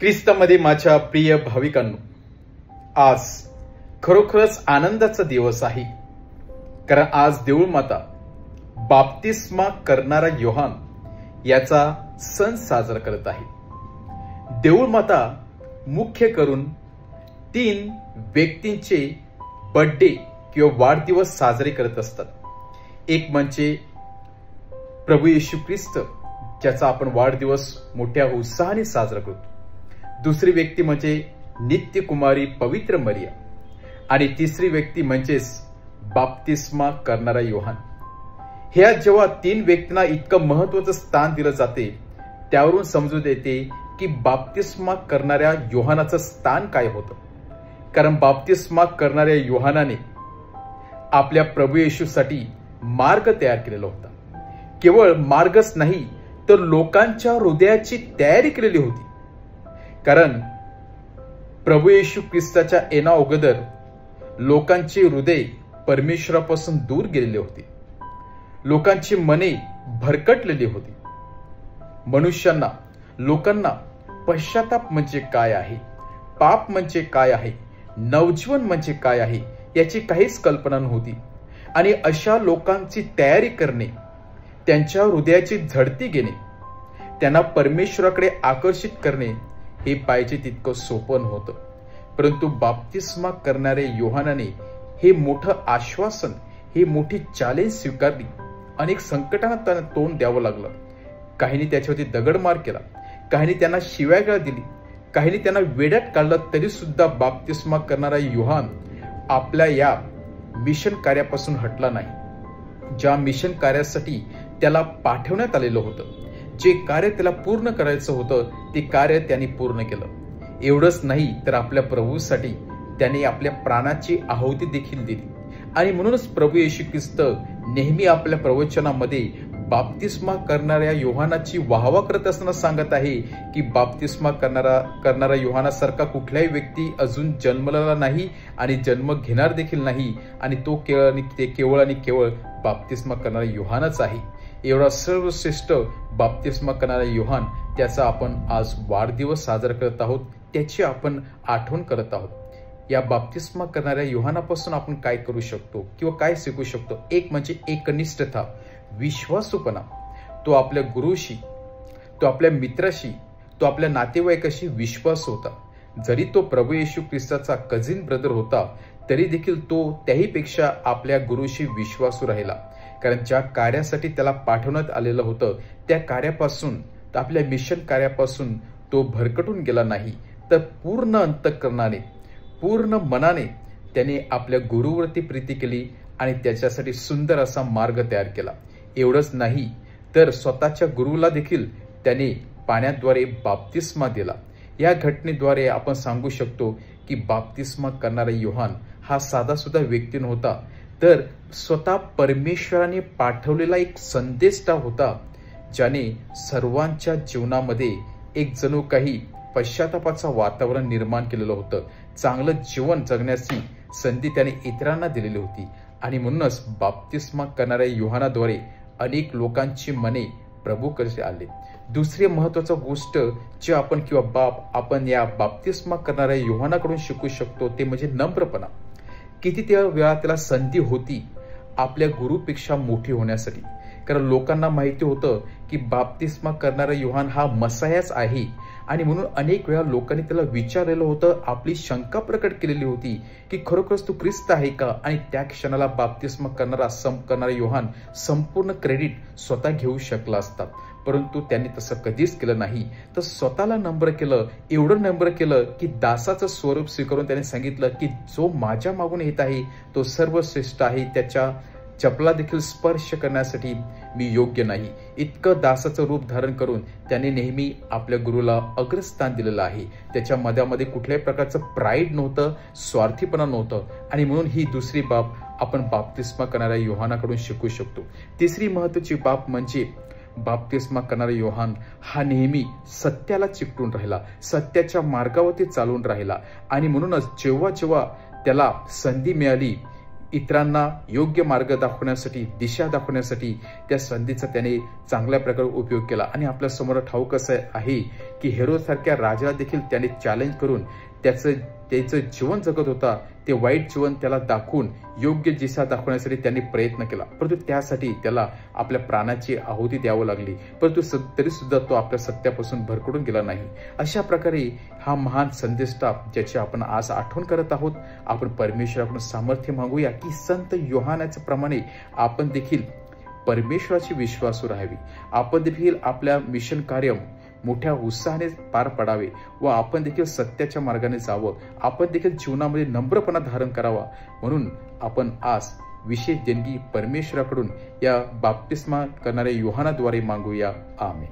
ख्रिस्तामध्ये माझ्या प्रिय भाविकांनो, आज खरोखरच आनंदाचा दिवस आहे. कारण आज देऊळ माता बाप्तिस्मा करणारा योहान याचा सण साजरा करत आहे. देऊळ माता मुख्य करून 3 व्यक्तींचे बर्थडे किंवा वाढदिवस साजरे करत असतात. एक म्हणजे प्रभू येशू ख्रिस्त, ज्याचा आपण वाढदिवस मोठ्या उत्साहाने साजरा करतो. दुसरी व्यक्ती म्हणजे नित्य कुमारी पवित्र मरिया आणि तिसरी व्यक्ती म्हणजेच बाप्तिस्मा करणारा योहान. ह्या जेव्हा 3 व्यक्तींना इतकं महत्वाचं स्थान दिलं जाते, त्यावरून समजून येते की बाप्तिस्मा करणाऱ्या योहानाचं स्थान काय होतं. कारण बाप्तिस्मा करणाऱ्या योहानाने आपल्या प्रभू येशूसाठी मार्ग तयार केलेला होता. केवळ मार्गच नाही तर लोकांच्या हृदयाची तयारी केलेली होती. कारण प्रभू येशू ख्रिस्ताच्या येण्या अगोदर लोकांचे हृदय परमेश्वरापासून दूर गेलेले होते. लोकांची मने भरकटलेली होती. मनुष्यांना, लोकांना पश्चाताप म्हणजे काय आहे, पाप म्हणजे काय आहे, नवजीवन म्हणजे काय आहे याची काहीच कल्पना नव्हती. आणि अशा लोकांची तयारी करणे, त्यांच्या हृदयाची झडती घेणे, त्यांना परमेश्वराकडे आकर्षित करणे हे पाहिजे तितकं सोपं नव्हतं. परंतु बाप्तिस्मा करणाऱ्या योहानाने हे मोठं आश्वासन, हे मोठी चॅलेंज स्वीकारली. अनेक संकटांना त्यांना तोंड द्यावं लागलं. काहींनी त्याच्यावरती दगडमार केला, काहींनी त्यांना शिव्यागाळ दिली, काहींनी त्यांना वेड्यात काढलं. तरी सुद्धा बाप्तिस्मा करणारा योहान आपल्या या मिशन कार्यापासून हटला नाही. ज्या मिशन कार्यासाठी त्याला पाठवण्यात आलेलं होतं, जे कार्य त्याला पूर्ण करायचं होतं, ते कार्य त्यांनी पूर्ण केलं. एवढंच नाही तर आपल्या प्रभूसाठी त्याने आपल्या प्राणाची आहुती देखील दिली. आणि म्हणूनच प्रभू येशू ख्रिस्त नेहमी आपल्या प्रवचनामध्ये बाप्तिस्मा करणाऱ्या योहानाची वाहवा करत असताना सांगत आहे की बाप्तिस्मा करणारा योहानासारखा कुठलाही व्यक्ती अजून जन्मलेला नाही आणि जन्म घेणार देखील नाही. आणि तो केवळ आणि केवळ बाप्तिस्मा करणारा योहानच आहे. एवढा सर्वश्रेष्ठ बाप्तिस्मा करणारा योहान, त्याचा आपण आज वाढदिवस साजरा करत आहोत, त्याची आपण आठवण करत आहोत. या बाप्तिस्मा करणाऱ्या योहानापासून आपण काय करू शकतो किंवा काय शिकू शकतो? एक म्हणजे एकनिष्ठता, विश्वासूपणा. तो आपल्या गुरुशी, तो आपल्या मित्राशी, तो आपल्या नातेवाईकाशी विश्वास होता. जरी तो प्रभू येशू ख्रिस्ताचा कझिन ब्रदर होता, तरी देखील तो त्याहीपेक्षा आपल्या गुरुशी विश्वासू राहिला. कारण ज्या कार्यासाठी त्याला पाठवण्यात आलेलं होतं, त्या कार्यापासून, आपल्या मिशन कार्यापासून तो भरकटून गेला नाही, तर पूर्ण अंतःकरणाने, पूर्ण मनाने त्याने आपल्या गुरुवरती प्रीती केली आणि त्याच्यासाठी सुंदर असा मार्ग तयार केला. एवढंच नाही तर स्वतःच्या गुरुला देखील त्याने पाण्याद्वारे बाप्तिस्मा दिला. या घटनेद्वारे आपण सांगू शकतो की बाप्तिस्मा करणारा योहान हा साधा सुद्धा व्यक्ती नव्हता, तर स्वतः परमेश्वराने पाठवलेला एक संदेष्टा होता, ज्याने सर्वांच्या जीवनामध्ये एक जणू काही पश्चातापाचं वातावरण निर्माण केलेलं होतं. चांगलं जीवन जगण्याची संधी त्याने इतरांना दिलेली होती. आणि म्हणूनच बाप्तिस्मा करणाऱ्या योहानाद्वारे अनेक लोकांची मने प्रभूकडे आले. दुसरी महत्वाची गोष्ट जे आपण या बाप्तिस्मा करणाऱ्या योहानाकडून शिकू शकतो, ते म्हणजे नम्रपणा. किती त्या वेळा त्याला संधी होती आपल्या गुरुपेक्षा मोठी होण्यासाठी. कारण लोकांना माहिती होतं की बाप्तिस्मा करणारा योहान हा मसायाच आहे. आणि म्हणून अनेक वेळा लोकांनी त्याला विचारलेलं होतं, आपली शंका प्रकट केलेली होती की खरोखरच तू ख्रिस्त आहे का? आणि त्या क्षणाला बाप्तिस्मा करणारा योहान संपूर्ण क्रेडिट स्वतः घेऊ शकला असता. परंतु त्यांनी तसं कधीच केलं नाही. तर स्वतःला नम्र केलं. एवढं नम्र केलं की दासाचं स्वरूप स्वीकारून त्याने सांगितलं की जो माझ्या मागून येत आहे तो सर्वश्रेष्ठ आहे, त्याच्या चपला देखील स्पर्श करण्यासाठी मी योग्य नाही. इतकं दासाचं रूप धारण करून त्याने नेहमी आपल्या गुरुला अग्रस्थान दिलेलं आहे. त्याच्या मध्यामध्ये कुठल्याही प्रकारचं प्राईड नव्हतं, स्वार्थीपणा नव्हतं. आणि म्हणून ही दुसरी बाब आपण बाप्तिस्मा करणाऱ्या योहानाकडून शिकू शकतो. तिसरी महत्वाची बाब म्हणजे बाप्तिस्मा करणारा योहान हा नेहमी सत्याला चिकटून राहिला, सत्याच्या मार्गावरती चालून राहिला. आणि म्हणूनच जेव्हा जेव्हा त्याला संधी मिळाली इतरांना योग्य मार्ग दाखवण्यासाठी, दिशा दाखवण्यासाठी त्या संधीचा त्याने चांगल्या प्रकारे उपयोग केला. आणि आपल्या समोर ठाऊक असं आहे की हेरोदसारख्या राजाला देखील त्याने चॅलेंज करून त्याचं जीवन जगत होता ते वाईट जीवन त्याला दाखवून योग्य दिशा दाखवण्यासाठी त्यांनी प्रयत्न केला, परंतु त्यासाठी त्याला आपल्या प्राणाची आहुती द्यावी लागली. परंतु तरी सुद्धा तो आपल्या सत्यापासून भरकडून गेला नाही. अशा प्रकारे हा महान संदेष्टा ज्याची आपण आज आठवण करत आहोत, आपण परमेश्वराकडून सामर्थ्य मागूया की संत योहानाच्या प्रमाणे आपण देखील परमेश्वराची विश्वासू राहावी. आपण देखील आपल्या मिशन कार्य मोठ्या उत्साहाने पार पडावे व आपण देखील सत्याच्या मार्गाने जावं. आपण देखील जीवनामध्ये नम्रपणा धारण करावा. म्हणून आपण आज विशेष देणगी परमेश्वराकडून या बाप्तिस्मा करणाऱ्या योहानाद्वारे मागूया. आमेन.